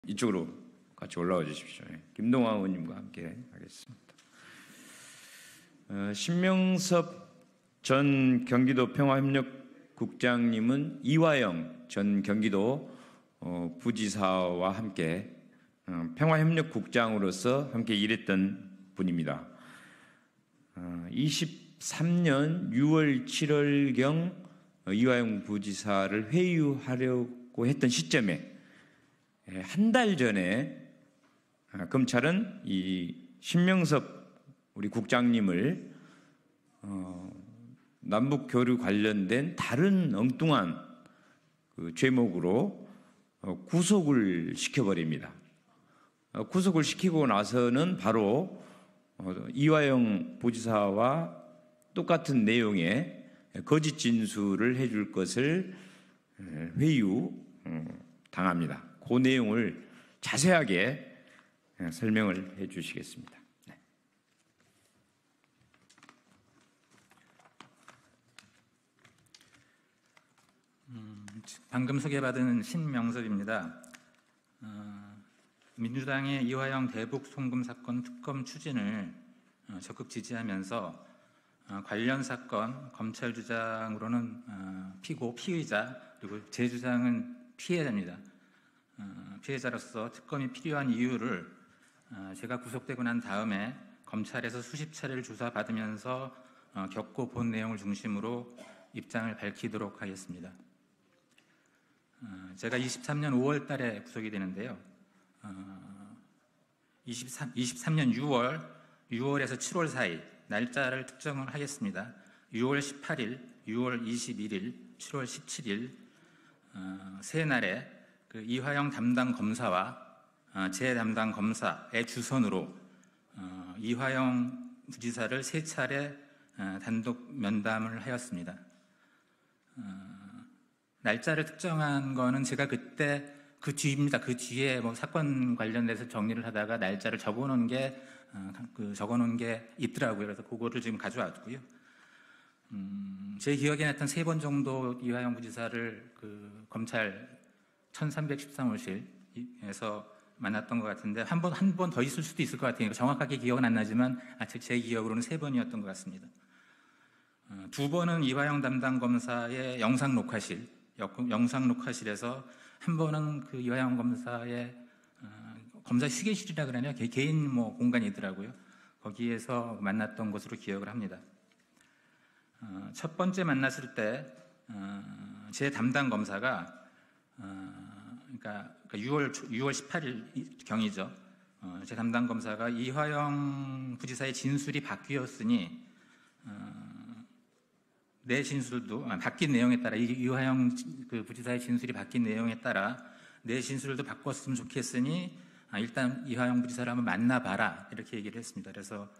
이쪽으로 같이 올라와 주십시오. 김동환 의원님과 함께 하겠습니다. 신명섭 전 경기도 평화협력국장님은 이화영 전 경기도 부지사와 함께 평화협력국장으로서 함께 일했던 분입니다. 23년 6월 7월경 이화영 부지사를 회유하려고 했던 시점에 한 달 전에 검찰은 이 신명섭 우리 국장님을 남북 교류 관련된 다른 엉뚱한 그 죄목으로 구속을 시켜버립니다. 구속을 시키고 나서는 바로 이화영 부지사와 똑같은 내용의 거짓 진술을 해줄 것을 회유 당합니다. 그 내용을 자세하게 설명을 해 주시겠습니다. 네. 방금 소개받은 신명섭입니다. 민주당의 이화영 대북 송금 사건 특검 추진을 적극 지지하면서 관련 사건 검찰 주장으로는 피의자 그리고 제 주장은 피해자입니다. 피해자로서 특검이 필요한 이유를 제가 구속되고 난 다음에 검찰에서 수십 차례를 조사받으면서 겪고 본 내용을 중심으로 입장을 밝히도록 하겠습니다. 제가 23년 5월 달에 구속이 되는데요. 23년 6월에서 7월 사이 날짜를 특정을 하겠습니다. 6월 18일, 6월 21일, 7월 17일 세 날에 그 이화영 담당 검사와 제 담당 검사의 주선으로 이화영 부지사를 세 차례 단독 면담을 하였습니다. 날짜를 특정한 거는 제가 그때 그 뒤입니다. 그 뒤에 뭐 사건 관련돼서 정리를 하다가 날짜를 적어놓은 게 있더라고요. 그래서 그거를 지금 가져왔고요. 제 기억에 하여튼 3번 정도 이화영 부지사를 그 검찰 1313호실에서 만났던 것 같은데 한 번 더 있을 수도 있을 것 같아요. 정확하게 기억은 안 나지만 제 기억으로는 3번이었던 것 같습니다. 2번은 이화영 담당 검사의 영상 녹화실에서 한 번은 그 이화영 검사의 검사 휴게실이라 그러나요? 개인 공간이 있더라고요. 거기에서 만났던 것으로 기억을 합니다. 첫 번째 만났을 때 제 담당 검사가 그러니까 6월 18일 경이죠. 제 담당 검사가 이화영 부지사의 진술이 바뀌었으니 내 진술도 바뀐 내용에 따라 이화영 그 부지사의 진술이 바뀐 내용에 따라 내 진술도 바꿨으면 좋겠으니 일단 이화영 부지사를 한번 만나봐라 이렇게 얘기를 했습니다. 그래서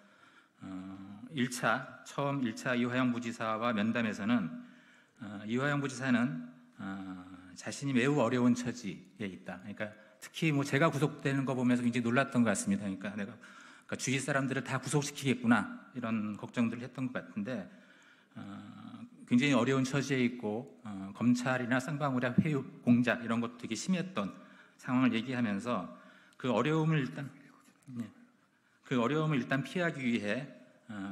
1차 이화영 부지사와 면담에서는 이화영 부지사는 자신이 매우 어려운 처지에 있다. 그러니까 특히 제가 구속되는 거 보면서 굉장히 놀랐던 것 같습니다. 그러니까 주위 사람들을 다 구속시키겠구나 이런 걱정들을 했던 것 같은데 굉장히 어려운 처지에 있고 검찰이나 쌍방울의 회유 공작 이런 것도 되게 심했던 상황을 얘기하면서 그 어려움을 일단 피하기 위해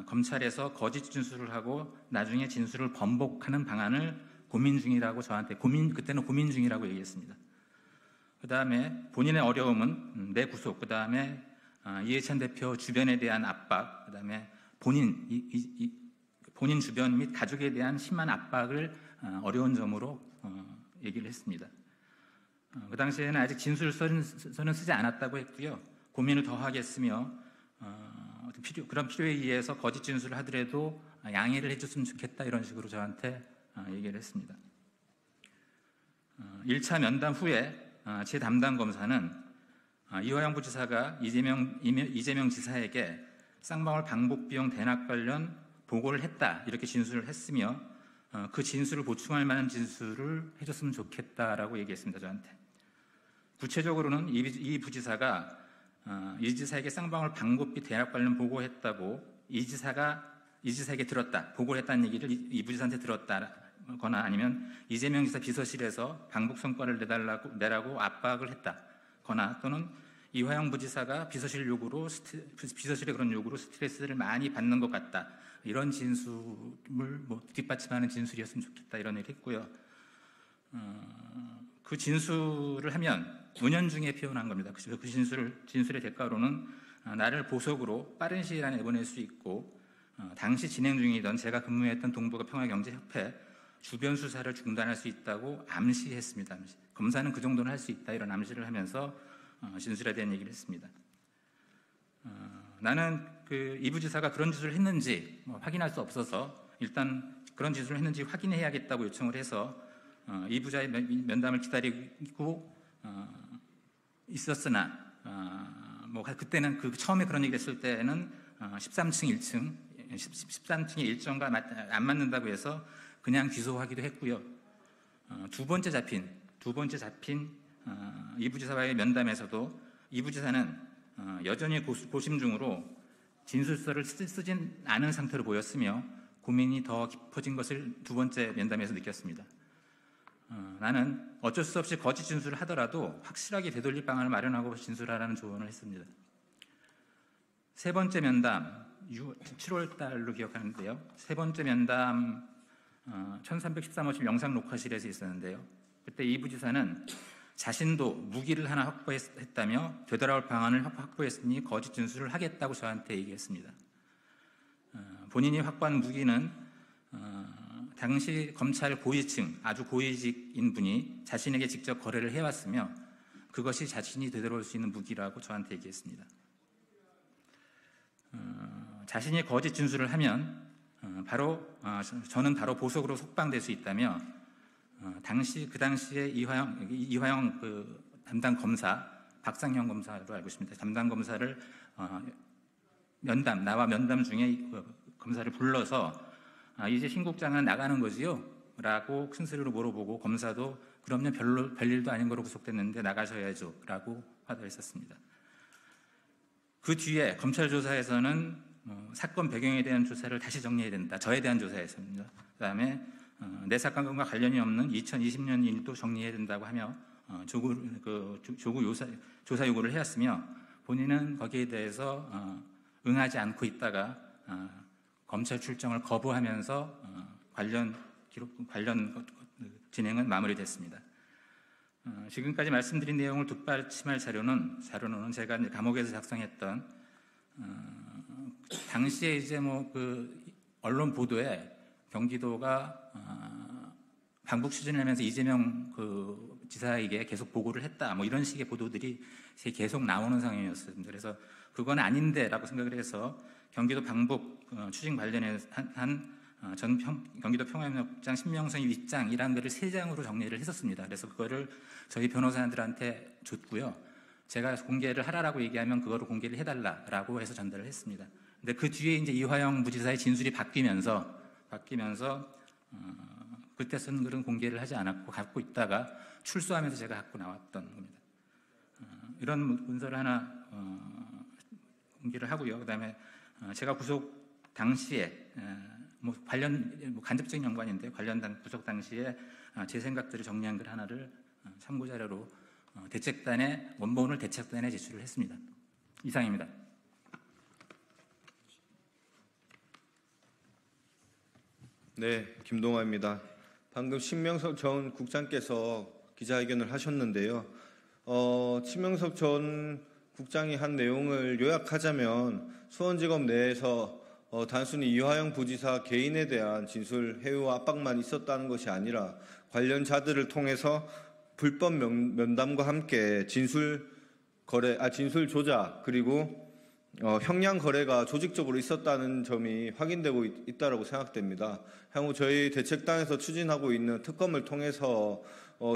검찰에서 거짓 진술을 하고 나중에 진술을 번복하는 방안을 고민 중이라고 저한테 그때는 고민 중이라고 얘기했습니다. 그 다음에 본인의 어려움은 내 구속, 그 다음에 이해찬 대표 주변에 대한 압박, 그 다음에 본인 주변 및 가족에 대한 심한 압박을 어려운 점으로 얘기를 했습니다. 그 당시에는 아직 진술서는 쓰지 않았다고 했고요. 고민을 더 하겠으며 그런 필요에 의해서 거짓 진술을 하더라도 양해를 해줬으면 좋겠다 이런 식으로 저한테 얘기를 했습니다. 1차 면담 후에 제 담당 검사는 이화영 부지사가 이재명 지사에게 쌍방울 방북 비용 대납 관련 보고를 했다 이렇게 진술을 했으며 그 진술을 보충할 만한 진술을 해줬으면 좋겠다라고 얘기했습니다. 저한테. 구체적으로는 이 부지사가 이 지사에게 쌍방울 방북비 대납 관련 보고했다고 이 지사에게 들었다, 보고를 했다는 얘기를 이 부지사한테 들었다거나 아니면 이재명 지사 비서실에서 방북 성과를 내라고 압박을 했다. 했거나 또는 이화영 부지사가 비서실의 그런 요구로 스트레스를 많이 받는 것 같다. 이런 진술을 뒷받침하는 진술이었으면 좋겠다. 이런 얘기를 했고요. 그 진술을 하면 은연중에 표현한 겁니다. 그 진술의 대가로는 나를 보석으로 빠른 시일 안에 내보낼 수 있고 당시 진행 중이던 제가 근무했던 동북아 평화경제협회 주변 수사를 중단할 수 있다고 암시했습니다. 검사는 그 정도는 할 수 있다 이런 암시를 하면서 진술에 대한 얘기를 했습니다. 나는 이 부지사가 그런 짓을 했는지 확인할 수 없어서 일단 그런 짓을 했는지 확인해야겠다고 요청을 해서 이 부자의 면담을 기다리고 있었으나 그때는 처음에 그런 얘기를 했을 때는 13층에 일정과 안 맞는다고 해서 그냥 기소하기도 했고요. 두 번째 잡힌 이 부지사와의 면담에서도 이 부지사는 여전히 고심 중으로 진술서를 쓰진 않은 상태로 보였으며 고민이 더 깊어진 것을 두 번째 면담에서 느꼈습니다. 나는 어쩔 수 없이 거짓 진술을 하더라도 확실하게 되돌릴 방안을 마련하고 진술하라는 조언을 했습니다. 세 번째 면담 7월 달로 기억하는데요. 세 번째 면담 1313호실 영상 녹화실에서 있었는데요. 그때 이 부지사는 자신도 무기를 하나 확보했다며 되돌아올 방안을 확보했으니 거짓 진술을 하겠다고 저한테 얘기했습니다. 본인이 확보한 무기는 당시 검찰 고위층, 아주 고위직인 분이 자신에게 직접 거래를 해왔으며 그것이 자신이 되돌아올 수 있는 무기라고 저한테 얘기했습니다. 자신이 거짓 진술을 하면 저는 바로 보석으로 석방될 수 있다며 그 당시에 이화영 담당 검사, 박상현 검사로 알고 있습니다. 담당 검사를 나와 면담 중에 검사를 불러서 이제 신 국장은 나가는 거지요? 라고 큰 소리로 물어보고 검사도 그럼요 별일도 아닌 거로 구속됐는데 나가셔야죠 라고 화답을 했었습니다. 그 뒤에 검찰 조사에서는 사건 배경에 대한 조사를 다시 정리해야 된다. 저에 대한 조사였습니다. 그 다음에 내 사건과 관련이 없는 2020년 일도 정리해야 된다고 하며 조사 요구를 해왔으며 본인은 거기에 대해서 응하지 않고 있다가 검찰 출정을 거부하면서 관련 진행은 마무리됐습니다. 지금까지 말씀드린 내용을 뒷받침할 자료는 제가 감옥에서 작성했던 당시에 이제 언론 보도에 경기도가 방북 추진을 하면서 이재명 지사에게 계속 보고를 했다 이런 식의 보도들이 계속 나오는 상황이었습니다. 그래서 그건 아닌데라고 생각을 해서 경기도 방북 추진 관련해 전 경기도 평화협력장 신명성 윗장이라는 글을 3장으로 정리를 했었습니다. 그래서 그거를 저희 변호사들한테 줬고요. 제가 공개를 하라라고 얘기하면 그거를 공개를 해달라라고 해서 전달을 했습니다. 근데 그 뒤에 이제 이화영 부지사의 진술이 바뀌면서 그때 쓴 글은 공개를 하지 않았고 갖고 있다가 출소하면서 제가 갖고 나왔던 겁니다. 이런 문서를 하나 공개를 하고요. 그다음에 제가 구속 당시에 간접적인 연관인데 관련된 구속 당시에 제 생각들을 정리한 글 하나를 참고 자료로 원본을 대책단에 제출을 했습니다. 이상입니다. 네, 김동아입니다. 방금 신명섭 전 국장께서 기자회견을 하셨는데요. 신명섭 전 국장이 한 내용을 요약하자면 수원지검 내에서 단순히 이화영 부지사 개인에 대한 진술 해유와 압박만 있었다는 것이 아니라 관련자들을 통해서 불법 면담과 함께 진술 조작 그리고 형량 거래가 조직적으로 있었다는 점이 확인되고 있다고 생각됩니다. 향후 저희 대책단에서 추진하고 있는 특검을 통해서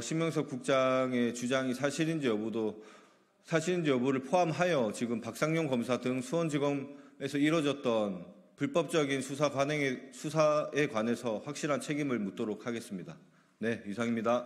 신명섭 국장의 주장이 사실인지 여부를 포함하여 지금 박상용 검사 등 수원지검에서 이뤄졌던 불법적인 수사에 관해서 확실한 책임을 묻도록 하겠습니다. 네, 이상입니다.